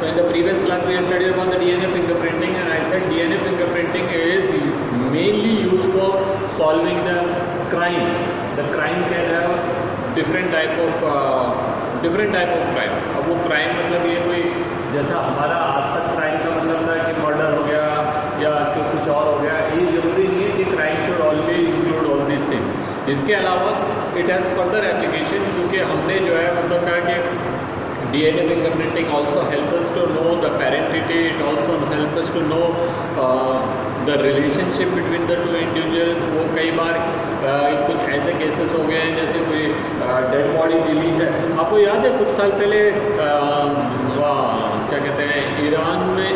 So in the previous class we have studied about the DNA fingerprinting, and I said DNA fingerprinting is mainly used for solving the crime. The crime can have different type of crimes. अब वो crime मतलब ये कोई जैसा हमारा आज तक crime का मतलब था कि murder हो गया या कुछ और हो गया, ये जरूरी नहीं है कि crime should always include all these things. इसके अलावा it has further application, क्योंकि हमने जो है मतलब कहा कि DNA fingerprinting also help us to know the parentage. It also help us to know the relationship between the two individuals. वो कई बार कुछ ऐसे केसेस हो गए हैं जैसे कोई डेड बॉडी मिली है. आपको याद है कुछ साल पहले क्या कहते हैं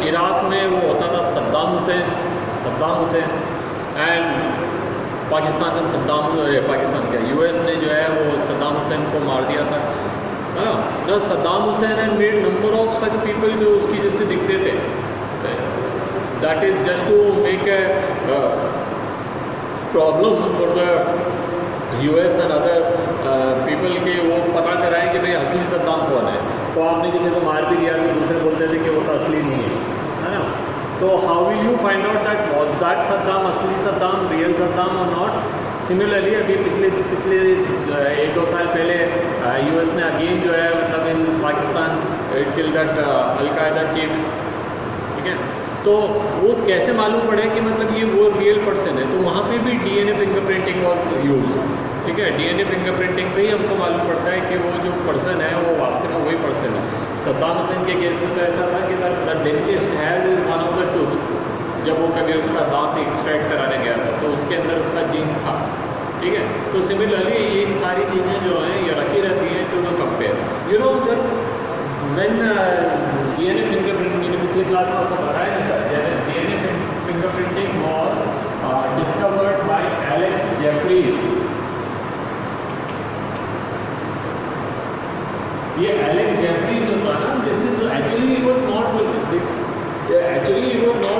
इराक में वो होता था सद्दाम हुसैन एंड पाकिस्तान क्या यूएस ने जो है वो सद्दाम हुसैन को मार दिया था. Saddam Hussein and made number of such people जो उसकी जैसे दिखते थे. That is just to make a problem for the US and other people के वो पता कराएं कि भाई असली सद्दाम कौन है. तो आपने किसी को मार भी दिया तो दूसरे बोलते थे कि वो तो असली नहीं है ना. तो how will you find out that was that Saddam असली सद्दाम, रियल सद्दाम और नॉट. सिमिलरली अभी पिछले 1-2 साल पहले यूएस ने अगेन जो है मतलब इन Pakistan kill that al Qaeda chief. ठीक है, तो वो कैसे मालूम पड़े कि मतलब ये वो रियल पर्सन है. तो वहाँ पे भी डीएनए फिंगरप्रिंटिंग वॉज यूज. ठीक है, डीएनए फिंगरप्रिंटिंग से ही हमको मालूम पड़ता है कि वो जो पर्सन है वो वास्तव में वही पर्सन है. सद्दाम हुसैन के केस में तो ऐसा था कि the dentist has is one of the tooth. जब वो कभी उसका दांत एक्सट्रैक्ट कराने गया था तो उसके अंदर उसका जीन था. ठीक है, तो सिमिलरली ये सारी चीज़ें जो हैं ये रखी रहती हैं to compare. You know that's when DNA fingerprinting मैंने पिछले क्लास में आपको बताया था. DNA fingerprinting was discovered by Alec Jeffreys. ये एलेक जेफरीज जो था ना, this is actually he was not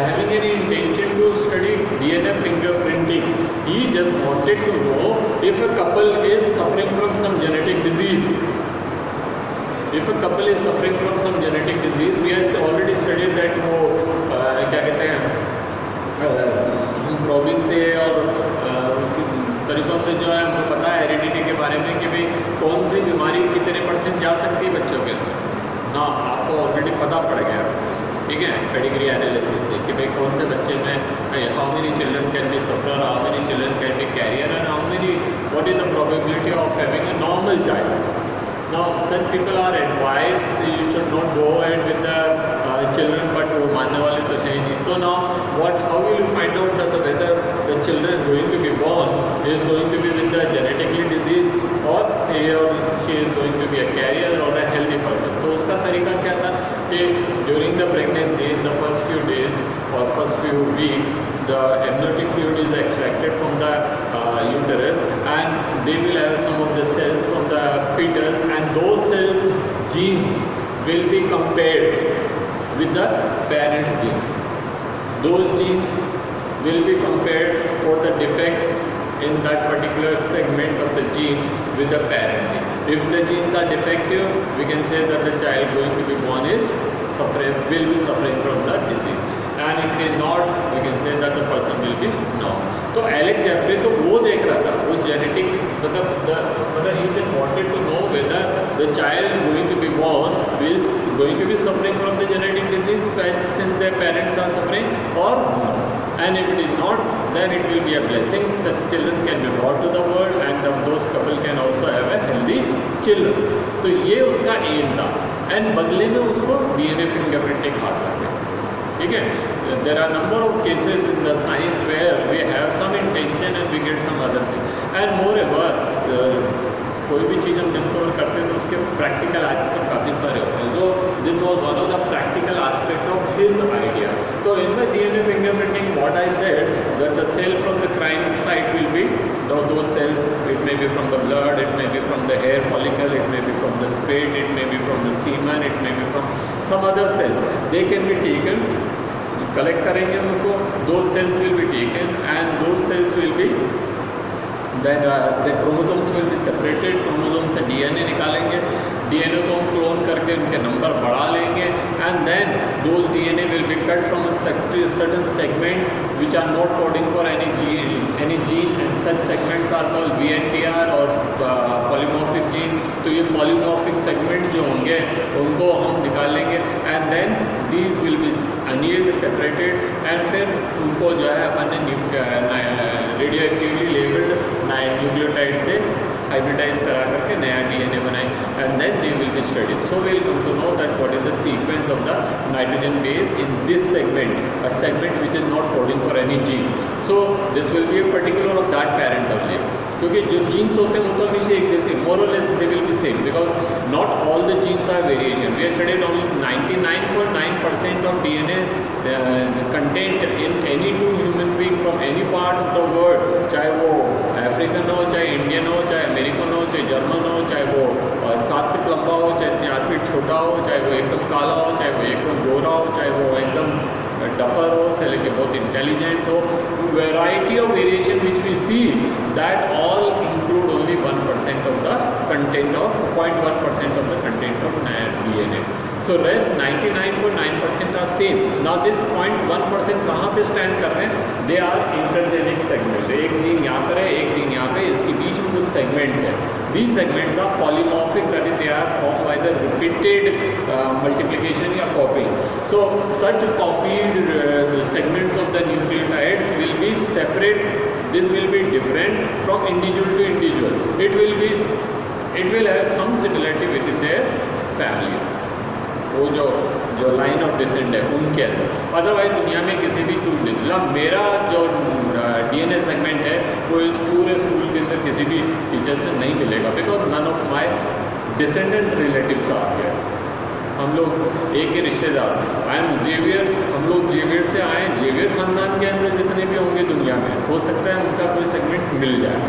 having any intention to study DNA fingerprinting. He just wanted to know if a couple is suffering from some genetic disease. If a couple is suffering from some genetic disease, we have already studied that वो क्या कहते हैं problem से और तरीक़ों से जो है हमको पता है हेरिडिटी के बारे में कि भाई कौन सी बीमारी कितने % जा सकती है बच्चों के ना, आपको ऑलरेडी पता पड़ गया. ठीक है, पेडिग्री एनालिसिस से कि भाई कौन से बच्चे में how many children can be suffer, how many children can be carrier and how many what is the probability of having a normal child. Now such people are advise you should not go ahead with the children, but वो मानने वाले तो है नहीं. तो now what how will you find out that whether the children going to be born is going to be with a genetically disease or he or she is going to be a carrier or a healthy person. तो उसका तरीका क्या था कि during the pregnancy in the first few days or first few weeks the amniotic fluid is extracted from the uterus and they will have some of the cells from the fetus and those cells genes will be compared with the parent's genes. Those genes will be compared for the defect in that particular segment of the gene with the parent gene. If the genes are defective, we can say that the child going to be born will be suffering from that disease. And if it is not, we can say that the person will be normal. तो Alec Jeffrey तो वो देख रहा था, वो genetic मतलब he just wanted to know whether the child going to be born is going to be suffering from the genetic disease since their parents are suffering or not. And if it is not, then it will be a blessing. Such children can be brought to the world and those couple can also have a healthy children. तो ये उसका M था. And बदले में उसको DNA fingerprinting हाथ लगे. ठीक है, there are number of cases in the science where we have some intention and we get some other thing. And moreover, कोई भी चीज़ हम डिस्कवर करते हैं तो उसके प्रैक्टिकल एस्पेक्ट काफ़ी सारे होते हैं. तो this was one of the practical aspect of his idea. तो in the DNA fingerprinting what I said that the cell from the crime site will be those cells. It may be from the blood, it may be from the hair follicle, it may be from the spit, it may be from the semen, it may be from some other cell. They can be taken. Collect करेंगे उनको, those cells will be taken and those cells will be then the chromosomes will be separated. Chromosome से DNA निकालेंगे DNA को हम clone करके उनके number बढ़ा लेंगे, and then those DNA will be cut from certain segments which are not coding for any gene and such segments are called VNTR और polymorphic gene. तो ये पॉलीमॉर्फिक सेगमेंट जो होंगे उनको हम निकाल लेंगे, and then these will be annealed separated, and फिर उनको जो है अपन ने रेडियो एक्टिवली लेबल्ड न्यूक्लियोटाइड से हाइब्रिडाइज करा करके नया डीएनए बनाए, and then they will be studied. So we will come to know that what is the sequence of the nitrogen base in this segment, a segment which is not coding for any gene. So this will be a particular of that parent only, क्योंकि जो jeans होते हैं वो तो हमेशा एक जैसे more और less they will be same, because not all the genes are variation. We studied only 99.9% of DNA content in any two human being from any part of the world, चाहे वो अफ्रीकन हो, चाहे Indian हो, चाहे American हो, चाहे German हो, चाहे वो 7 फीट लंबा हो, चाहे 4 फीट छोटा हो, चाहे वो एकदम काला हो, चाहे वो एकदम गोरा हो, चाहे वो एकदम डफर हो से लेके बहुत इंटेलिजेंट हो, variety of variation which we see that all include only 1% of the content of 0.1% of the content of DNA. So rest 99.9% are same. Now this 0.1% कहाँ पे स्टैंड कर रहे हैं? They are intergenic segment. एक gene यहाँ पर है, एक जीन यहाँ पे, इसके बीच में कुछ सेगमेंट्स है। These segments are polymorphic, that is they are formed by the repeated multiplication या copying. So such copied segments of the nucleotides will be separate. This will be different from individual to individual. It will have some similarity within their families. वो जो line of descend है उनके अंदर, otherwise दुनिया में किसी भी tool नहीं मिला। मेरा जो डीएनए सेगमेंट है वो इस पूरे स्कूल के अंदर किसी भी टीचर से नहीं मिलेगा, because none of my descendant relatives आ गए। हम लोग एक ही रिश्तेदार, आई एम जेवियर, हम लोग जेवियर से आए। जेवियर खानदान के अंदर जितने भी होंगे दुनिया में, हो सकता है उनका कोई सेगमेंट मिल जाए,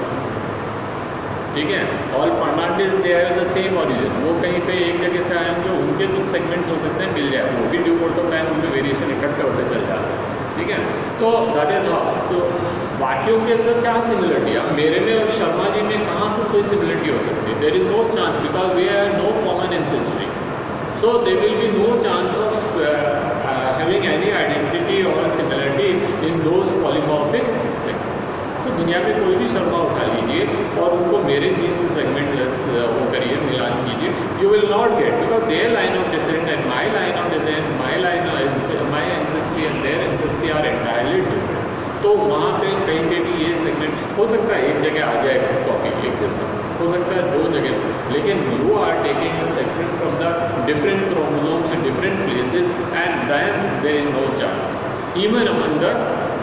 ठीक है। All Fernandes they have the same origin, वो कहीं पे एक जगह से आए होंगे, उनके कुछ सेगमेंट हो सकते हैं मिल जाए, वो भी ड्यू कोर्स ऑफ टाइम उनमें वेरिएशन इकट्ठे होते चल जाते हैं, ठीक है। तो दैट इज हाउ। तो बाकियों के अंदर क्या सिमिलरिटी है? मेरे में और शर्मा जी में कहाँ से कोई सिमिलरिटी हो सकती है? There is no chance, because we have no common ancestry, so there will be no chance of having any identity और similarity in those polymorphic segment. तो दुनिया में कोई भी शर्मा उठा लीजिए और उनको मेरे जीन से सेगमेंट वो करिए, मिलान कीजिए, you will not get, because their line of descent and my line of descent, my ancestry and their ancestry are entirely different. तो वहाँ पे कहीं पे भी ये सेगमेंट हो सकता है एक जगह आ जाए कॉपी एक जैसा, हो सकता है 2 जगह, लेकिन you are taking the segment from the different chromosomes in different places, and then there is no chance even among the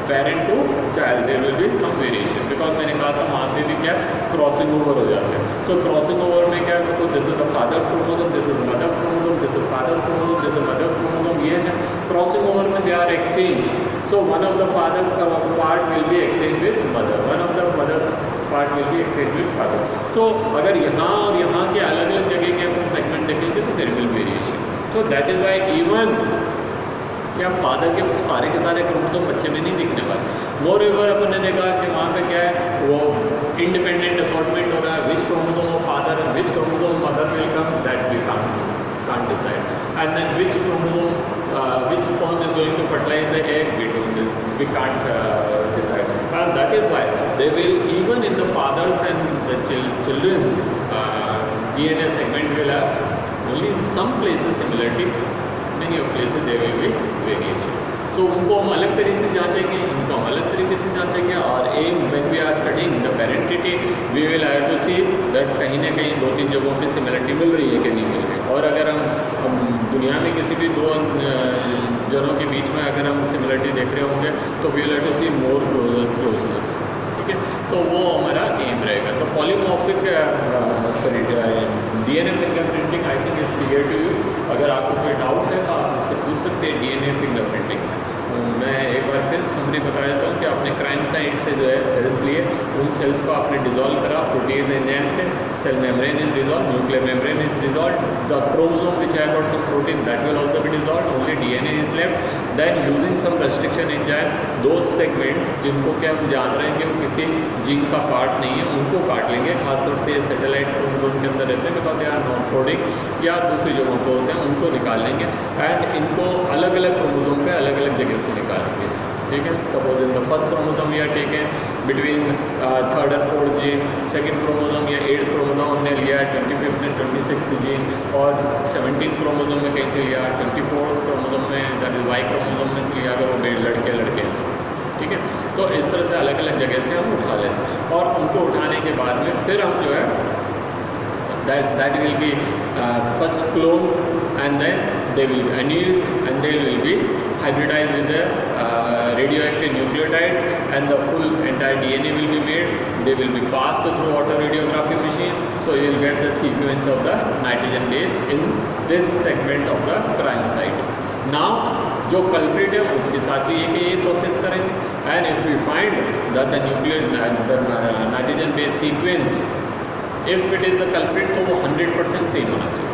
parent to child there will be some variation, because मैंने कहा था वहाँ पे भी क्या क्रॉसिंग ओवर हो जाते हैं। सो क्रॉसिंग ओवर में क्या है, suppose this is the father's chromosome, this is mother's chromosome, this is father's chromosome, this is mother's chromosome, ये है क्रॉसिंग ओवर में they are exchange. So one of the father's part will be exchange with mother, one of the mother's part will be exchange with father. So अगर यहाँ और यहाँ के अलग अलग जगह के अपन सेगमेंट देखेंगे तो there will variation. So that is why even क्या फादर के सारे क्रोमोसोम बच्चे में नहीं दिखने वाले। मोर एवर अपन ने देखा कि वहाँ पे क्या है, वो इंडिपेंडेंट असॉर्टमेंट हो रहा है, which chromosome of father and which chromosome mother will come, that we can't decide, and then which chromosome, which sperm is going to fertilize the egg, we can't decide, and that is why they will, even in the fathers and the children's DNA segment will have only in some places similarity, many of places there will be variation. So उनको हम अलग तरीके से जांचेंगे, इनको हम अलग तरीके से जांचेंगे, और um when we are studying the parentity we will have to see that कहीं ना कहीं 2-3 जगहों पे सिमिलरिटी मिल रही है कि नहीं मिल रही। और अगर हम दुनिया में किसी भी 2 जनों के बीच में अगर हम सिमिलरिटी देख रहे होंगे तो we will have to see more closeness, ठीक है। तो वो हमारा एम रहेगा। तो polymorphic DNA fingerprinting I think is clear to you. अगर आपको कोई डाउट है तो आप मुझसे पूछ सकते हैं डीएनए फिंगरप्रिंटिंग। मैं एक बार फिर समरी बता देता हूँ कि आपने क्राइम साइट से जो है सेल्स लिए, उन सेल्स को आपने डिजोल्व करा प्रोटीज एंजाइम से, cell membrane is dissolve, nuclear membrane is dissolve, the chromosome which have got some protein that will also be dissolve, only DNA is left, then using some restriction enzyme दो segments जिनको कि हम जान रहे हैं कि वो किसी जीन का पार्ट नहीं है उनको काट लेंगे, खासतौर से सैटेलाइट क्रोमोसोम के अंदर रहते हैं because they are non coding, या दूसरी जगहों पर होते हैं उनको निकाल लेंगे एंड इनको अलग अलग क्रोमोसोम पे अलग अलग जगह से निकालेंगे। ठीक है, suppose in the first chromosome we are taken between 3rd and 4th gene, second chromosome या 8th क्रोमोसोम हमने लिया 25th and 26th जीन, और 17th क्रोमोसोम में कहीं से लिया 24th क्रोमोसोम में, दैट इज वाई क्रोमोसोम में से लिया अगर वो लड़के लड़के। ठीक है, तो इस तरह से अलग अलग जगह से हम उठा लें और उनको उठाने के बाद में फिर हम जो है that will be first clone and then they will be annealed and they will be hybridized with the radioactive nucleotides and the full entire DNA will be made. They will be passed through autoradiography machine, so you will get the sequence of the nitrogen base in this segment of the crime site. Now जो culprit है उसके साथ भी ये process करेंगे and if we find that the nitrogen base sequence if it is the culprit तो वो 100% same होना चाहिए।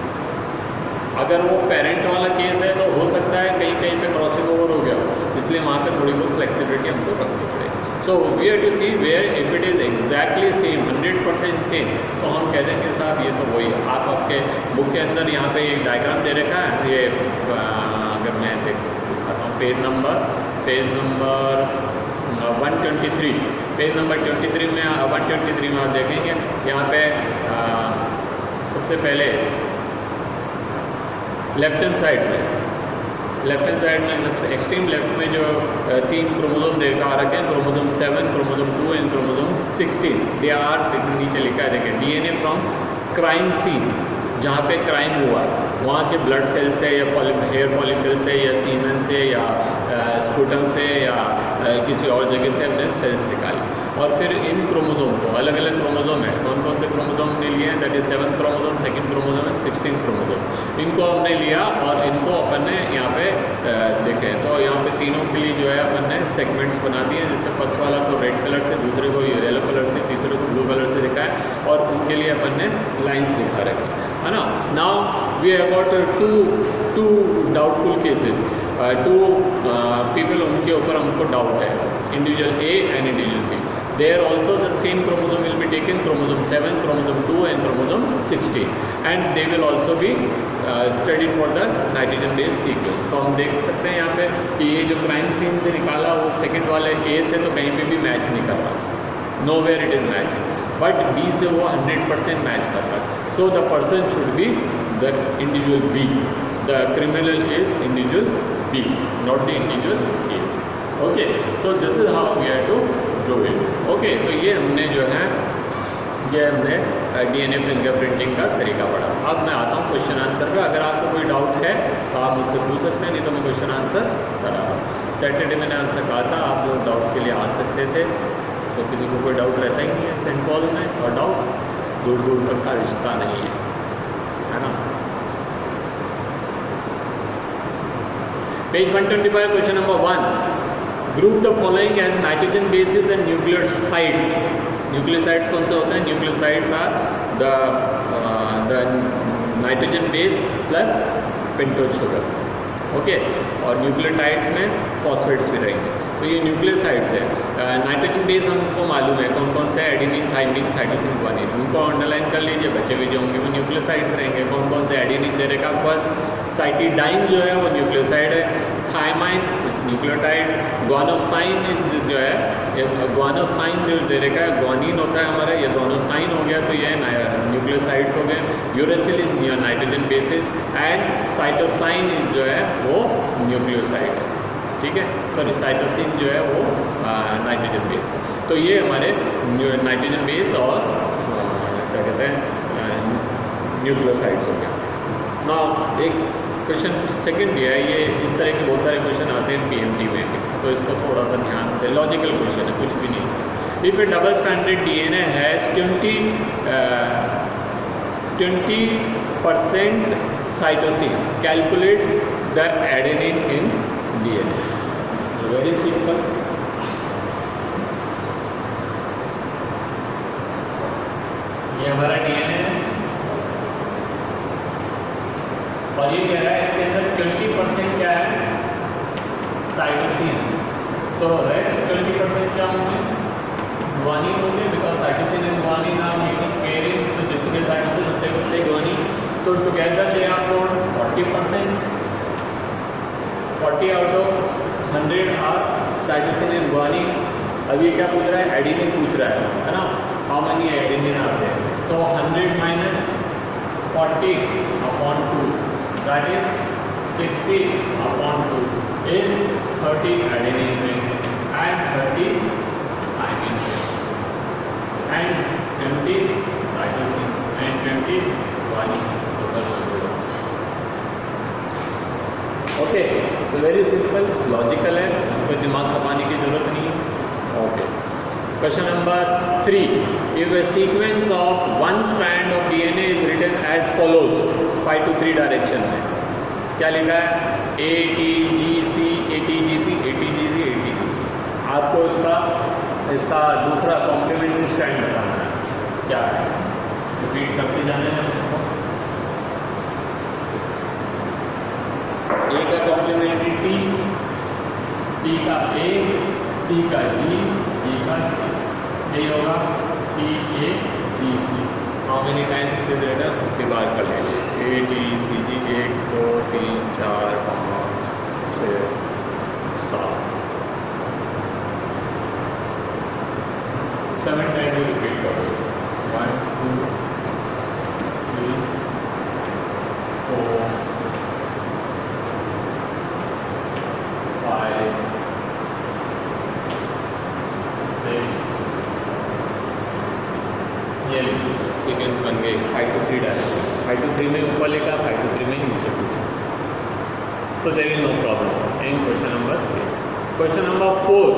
अगर वो पेरेंट वाला केस है तो हो सकता है कहीं कहीं पे क्रॉसिंग ओवर हो गया, इसलिए वहाँ पे थोड़ी बहुत फ्लेक्सिबिलिटी हमको रखनी पड़ेगी। So we have to see where if it is exactly same 100% same तो हम कह देंगे साहब ये तो वही। आप आपके बुक के अंदर यहाँ पे एक डायग्राम दे रखा है, ये अगर मैं दिखाता हूँ पेज नंबर 123, पेज नंबर 23 में 123 में आप देखेंगे यहाँ पे सबसे पहले लेफ्ट हैंड साइड में सबसे एक्सट्रीम लेफ्ट में जो 3 क्रोमोसोम देखा रखे हैं, chromosome 7, chromosome 2 and chromosome 16, they are नीचे लिखा है देखिए डीएनए फ्रॉम क्राइम सीन, जहाँ पे क्राइम हुआ वहाँ के ब्लड सेल से या हेयर फॉलिकल से या सीमेन से या स्पूटम से या किसी और जगह से हमने सेल्स निकाली और फिर इन क्रोमोसोम को अलग अलग क्रोमोसोम है, कौन कौन से क्रोमोसोम हमने लिए हैं, that is 7th chromosome, 2nd chromosome and 16th chromosome, इनको हमने लिया और इनको अपन ने यहाँ पे देखे। तो यहाँ पे तीनों के लिए जो है अपन ने सेगमेंट्स बना दिए, जैसे फर्स्ट वाला को रेड कलर से, दूसरे को येलो कलर से, तीसरे को ब्लू कलर से दिखा है और उनके लिए अपन ने लाइन्स दिखा रखी है ना। Now we have got two doubtful cases, 2 people उनके ऊपर हमको डाउट है, individual A and individual B. There also the same chromosome will be taken, chromosome 7, chromosome 2 and chromosome 16, and they will also be studied for the nitrogen based sequence। तो हम देख सकते हैं यहाँ पे कि ये जो क्राइम सीन से निकाला वो सेकंड वाले ए से तो कहीं पे भी मैच नहीं कर रहा, nowhere it is matching, but B से वो 100% मैच कर रहा है। So the person should be the individual B, the criminal is individual B, not the individual A. Okay, so this is how we have to do it. Okay, तो ये हमने जो है ये हमने डीएनए फिंगरप्रिंटिंग का तरीका पढ़ा। अब मैं आता हूँ क्वेश्चन आंसर पे। अगर आपको कोई डाउट है तो आप मुझसे पूछ सकते हैं, नहीं तो मैं क्वेश्चन आंसर करा रहा हूँ। सैटरडे मैंने आंसर कहा था, आप लोग डाउट के लिए आ सकते थे, तो किसी को कोई डाउट रहता ही नहीं है सेंट कॉल में, और डाउट दूर दूर तक का रिश्ता नहीं है ना। Page 125 question number 1, group the following as nitrogen bases and nucleosides. Nucleosides कौन से होते हैं? Nucleosides are the nitrogen base plus pentose sugar, okay, और न्यूक्लियोटाइड्स में फॉस्फेट्स भी रहेंगे। तो ये न्यूक्लियोसाइड्स है। नाइट्रोजन बेस हमको मालूम है कौन कौन से, एडेनिन, थाइमिन, साइटोसिन, ग्वानिन, उनको अंडरलाइन कर लीजिए, बचे हुए जो होंगे वो न्यूक्लियोसाइड्स रहेंगे। कौन कौन से? एडेनिन दे रखा फर्स्ट, साइटिडाइन जो है वो न्यूक्लियोसाइड है, थाइमाइन इस न्यूक्लियोटाइड, ग्वानोसाइन इस जो है ग्वानोसाइन जो दे रखा है, ग्वानिन होता है हमारा, ये ग्वानोसाइन हो गया तो ये न्यूक्लियोसाइड्स हो गए। Uracil is nitrogen bases and cytosine जो है वो न्यूक्लियोसाइड है, ठीक है, सॉरी साइटोसिन जो है वो नाइट्रोजन बेस है। तो ये हमारे नाइट्रोजन बेस और क्या कहते हैं न्यूक्लियोसाइड्स हो गया। ना एक क्वेश्चन सेकंड दिया है, ये इस तरह के बहुत सारे क्वेश्चन आते हैं पीएमटी में भी, तो इसको थोड़ा सा ध्यान से, लॉजिकल क्वेश्चन है, कुछ भी नहीं। If A double stranded DNA has 20% cytosine, calculate the adenine in DNA. Very simple. ये हमारा डीएनए है और ये कह रहा है इसके अंदर 20% क्या है, साइटोसिन। तो रेस्ट 20% क्या होंगे, ग्वानिन होंगे, because cytosine and guanine are making pairing, so जितने साइटोसिन उतने उतने guanine, so together they are for 40%, 40 out of 100 are cytosine and guanine। अब ये क्या पूछ रहा है, एडेनिन पूछ रहा है ना, how many adenine are there, so 100 minus 40 upon 2, that is 60 upon 2 is 30 adenine ring and 30 thymine ring and 20 cytosine and 20 guanine। Okay, so very simple, logical है, कोई दिमाग खपाने की जरूरत नहीं है। Okay, question number 3, if a sequence of one strand of DNA is written as follows, 5 to 3 direction में क्या लिखा है, ATGC ATGC ATGC ATGC। आपको इसका दूसरा कॉम्प्लीमेंट्री स्ट्रैंड बताना है, क्या है, रिपीट करते जाने हैं। ए का कॉम्प्लीमेंट्री टी का ए, सी का जी का सी, यही होगा TAGC। How many times it is written, बार कर लेंगे, ATCG 1 2 3 4 5 6 7 7 टाइम्स रिपीट करो, 1 2 3 4 5 6, ये सीक्वेंस बन गए 5 to 3 डायरेक्शन, 5 to 3 में ऊपर लिखा, 5 to 3 में नीचे पूछा, so there is no problem in question number 3। Question number 4,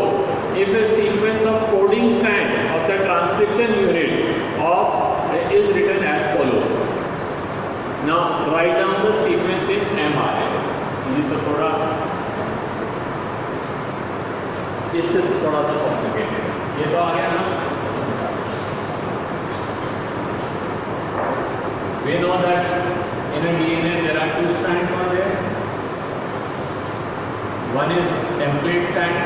if a sequence of coding strand of the transcription unit of is written as follows, now write down the sequence in mRNA। ये तो थोड़ा इससे थोड़ा सा complicated है, ये तो आ गया ना। We know that in a DNA there are 2 strands are there. One is template strand,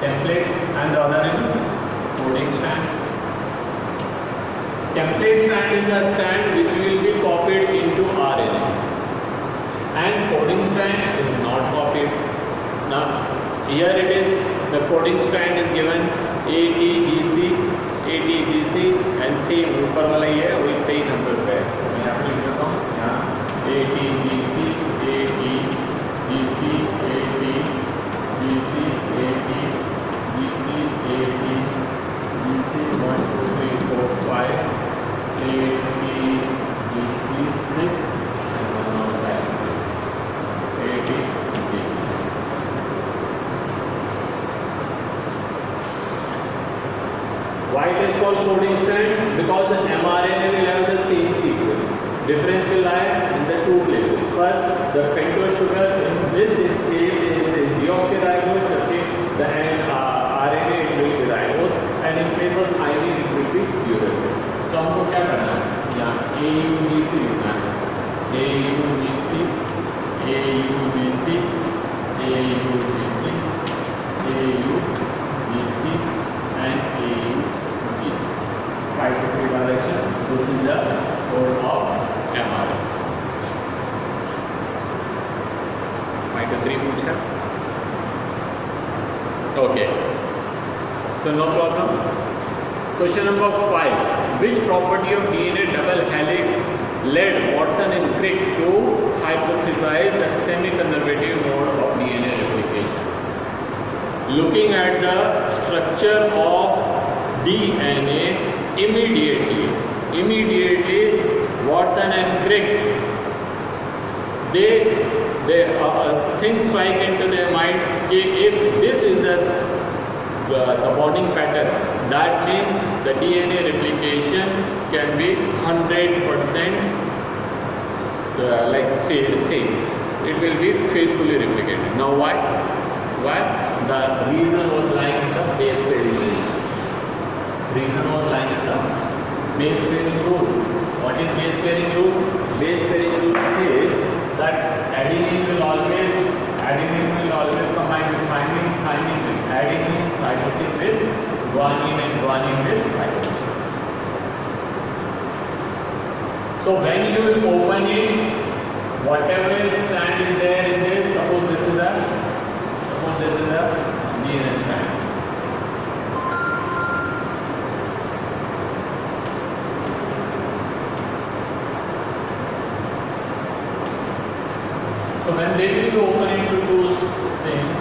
and the other is coding strand. Template strand is the strand which will be copied into RNA, and coding strand is not copied. Now here it is, the coding strand is given ATGC and same ऊपर वाला ही है, वो इतने ही number पे है, मैं यहाँ पे लिख देता हूँ, यहाँ ATGC ATGC ATGC ATGC ATGC 1 2 3 4 5 ATGC 6 and one more time ATGC। Why it is called coding strand? Because the mRNA will have the same sequence. Difference will lie in the 2 places. First, the pentose sugar in this case is deoxyribose, okay? The RNA it will be ribose, and in place of thymine it will be uracil. So हमको क्या करना है? यहाँ AUGC लिखना है, AUGC AUGC AUGC AUGC and AUGC, 5 to 3 direction. This is the code of mRNA। 5 to 3 पूछा, okay, so no problem। Question number 5, which property of DNA double helix led Watson and Crick to hypothesize the semi-conservative mode of DNA replication? Looking at the structure of DNA immediately Watson and Crick, they things strike into their mind that if this is the bonding pattern, that means the DNA replication can be 100% like same, it will be faithfully replicated. Now why? Why? The reason was lying in the base pairing rule. Reason was lying in the base pairing rule. What is base pairing rule? Base pairing rule says that adenine will always combine with thymine with adenine, cytosine with guanine, and guanine with cytosine. So when you open it, whatever strand is there in this, suppose this is a DNA strand. So when they will be open into two things,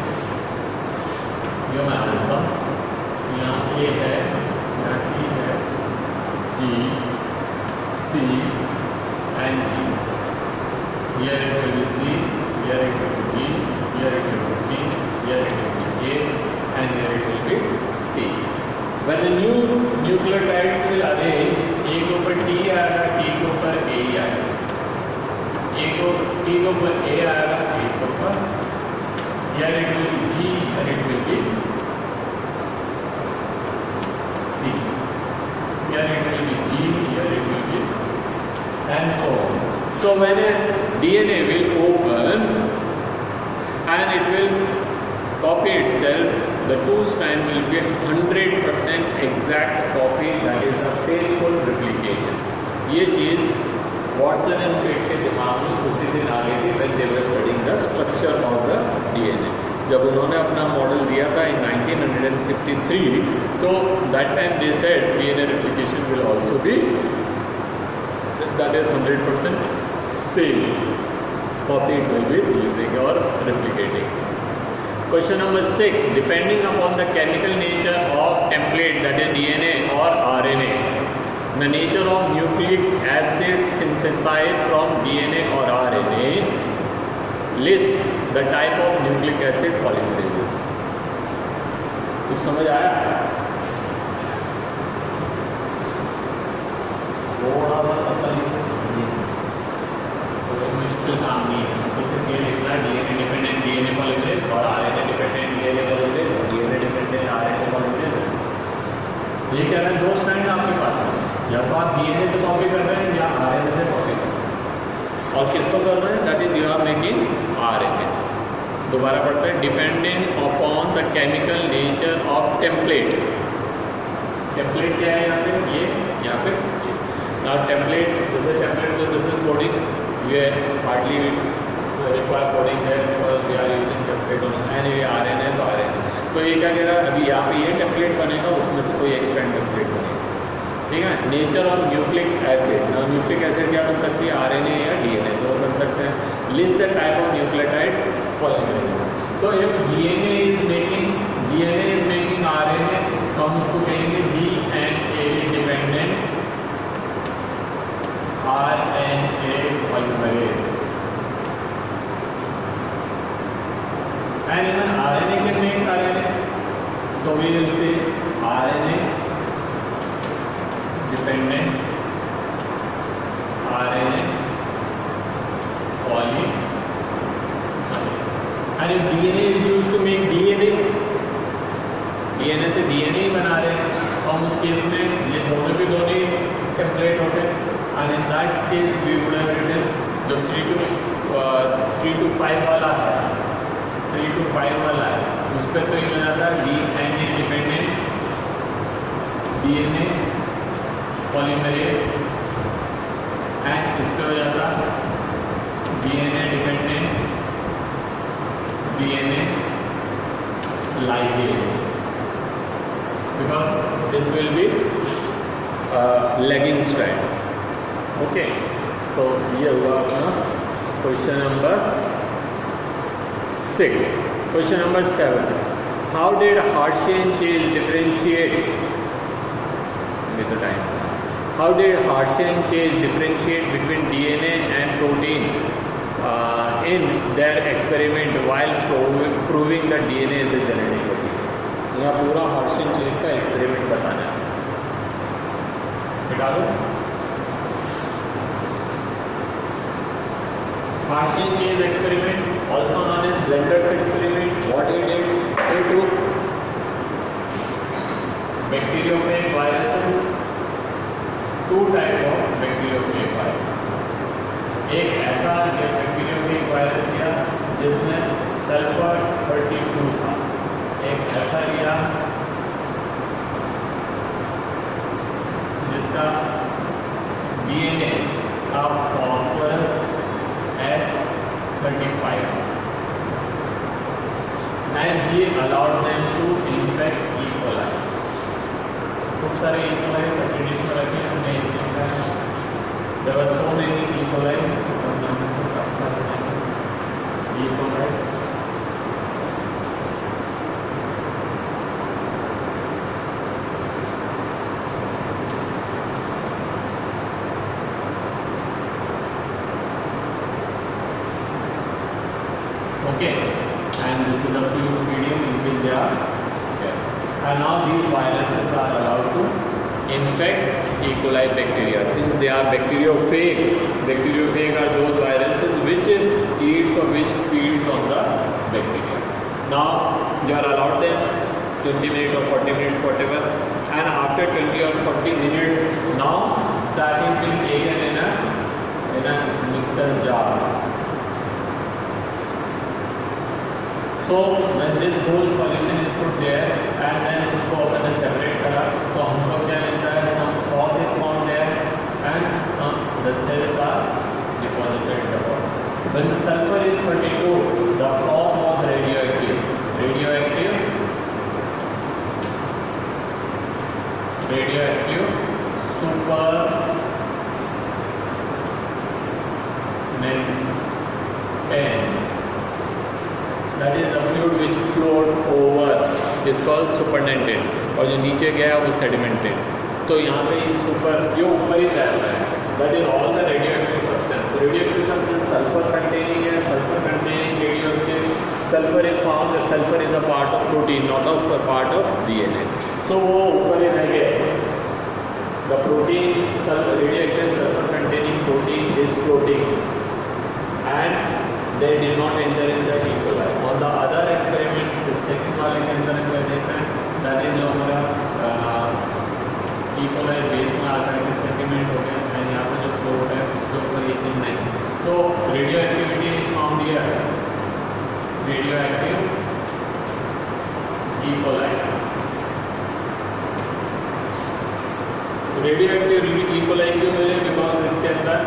ये मैं आपको यहाँ A है, यहाँ T है, G, C and G. Here it will be C, here it will be G, here it will be C, here it will be A, and here it will be T. When the new nucleotides will arrange, A के ऊपर T आएगा, T के ऊपर A ही आएगा. T के ऊपर A आएगा, A के ऊपर. Here it will be G, and it will be C. Here it will be G, here it will be C, and so on. So when a DNA will open and it will copy itself, the two strand will be 100% exact copy, that is the faithful replication. ये चीज Watson and Crick के दिमाग में उसी दिन आ गई थी when they were studying the structure of the DNA. जब उन्होंने अपना मॉडल दिया था in 1953, तो that time they said DNA replication will also be, that is 100% same copy it will be using or replicating. Question number 6. Depending upon the chemical nature of template, that is DNA or RNA, the nature of nucleic acids synthesized from DNA or RNA, list the type of nucleic acid polymerases. कुछ समझ आया? थोड़ा सा आसानी से समझिए, कोई मुश्किल काम नहीं है. सिर्फ ये लिखना DNA डिपेंडेंट DNA पॉलीमरेज और RNA डिपेंडेंट DNA पॉलीमरेज और DNA डिपेंडेंट RNA पॉलीमरेज. ये कह रहे हैं दो स्ट्रैंड आपके पास है, या तो आप DNA से कॉपी कर रहे हैं या RNA से कॉपी कर रहे हैं. और किसको कर रहे हैं? That is you are making RNA. दोबारा पढ़ते हैं. Dependent upon the chemical nature of template. Template क्या है यहाँ पे? ये यहाँ पे now template, this is template, so this is coding. We hardly require coding here because we are using template on anyway RNA तो RNA. तो ये क्या कह रहा है? अभी यहाँ पे ये टेम्पलेट बनेगा, उसमें से कोई एक्सपेंड टेम्पलेट बनेगा. ठीक है. Nature of nucleic acid. Now nucleic acid क्या बन सकती है? RNA या DNA, दो बन सकते हैं. List the type of nucleotide polymerase. So if DNA is making RNA, तो हम उसको कहेंगे DNA dependent RNA polymerase. And even RNA can make RNA. So we will say RNA dependent RNA polymerase. And if DNA is used to make DNA से DNA ही बना रहे हैं, तो हम उस केस में ये दोनों टेम्पलेट होते हैं. And in that case we would have written जो 3 to 5 वाला है, 3 to 5 वाला है, उस पर तो ये हो जाता है DNA dependent DNA polymerase, and इस पर हो जाता है DNA dependent DNA ligase, because this will be lagging strand. Okay, so ये हुआ अपना question number 6. Question number 7. How did Hershey and Chase differentiate? With the time. How did Hershey and Chase differentiate between DNA and protein in their experiment while proving that DNA is the genetic code? यहाँ पूरा Hershey and Chase का experiment बताना है. निकालो. Marshall Chase experiment, also known as Blender's experiment. What he did, he took bacteriophage viruses, two type of bacteriophage virus. एक ऐसा bacteriophage virus लिया जिसमें सल्फर 32 था, एक ऐसा लिया जिसका DNA of phosphorus S35 and he allowed them to infect E. coli. खूब सारे E. coli कंडीशन में रखे हमने इनका there were so many E. coli E. coli okay, and this is a few medium in which they are there. And now these viruses are allowed to infect E. coli bacteria. Since they are bacteriophage are those viruses which eats or which feeds on the bacteria. Now you are allowed them 20 minutes or 40 minutes whatever, and after 20 or 40 minutes now that is being taken in a mixer jar. So when this whole solution is put there and then उसको अपन ने separate करा तो हमको क्या मिलता है, some froth is found there and some the cells are deposited in the bottom. When the sulfur is 32, the froth was radioactive. Super membrane. That is the fluid which flowed over is called supernatant और जो नीचे गया वो sedimented. तो यहाँ पे super जो ऊपर ही तैरता है that is all the radioactive substance. Radioactive substance sulfur containing है, sulfur containing radioactive. Sulfur is found, sulfur is a part of protein, not a part of DNA. So वो ऊपर ही रह गए. The protein, radioactive sulfur containing protein is floating and they did not enter in the E. coli. On the other experiment, the second वाले के अंदर क्या देखते हैं, that is जो हमारा E. coli बेस में आकर के सेटलमेंट हो गया है, यहाँ पे जो फ्लोट है उसके ऊपर ये चीज नहीं. तो radioactivity is found here, radioactive E. coli. radioactive E. coli क्यों मिले, बिकॉज इसके अंदर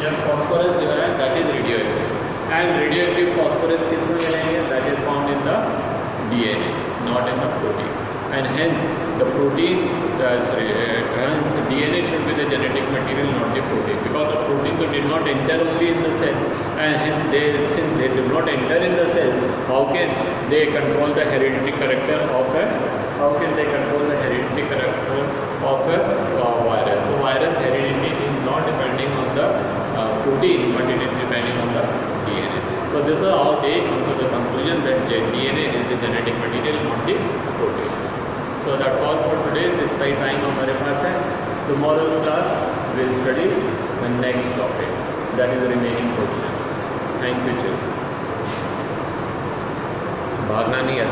यह फॉस्फोरस जो है that is radioactive and radioactive phosphorus किस में मिलेंगे, that is found in the DNA not in the protein and hence the protein hence DNA should be the genetic material, not the protein, because the protein did not enter only in the cell and hence since they did not enter in the cell, how can they control the hereditary character of a virus. So virus heredity is not depending on the protein but it is depending on the DNA. So this is how they come to the conclusion that DNA is the genetic material, not the protein. So that's all for today. जितना ही time हमारे पास है, tomorrow's class will study the next topic, that is the remaining question. Thank you. भागना नहीं है.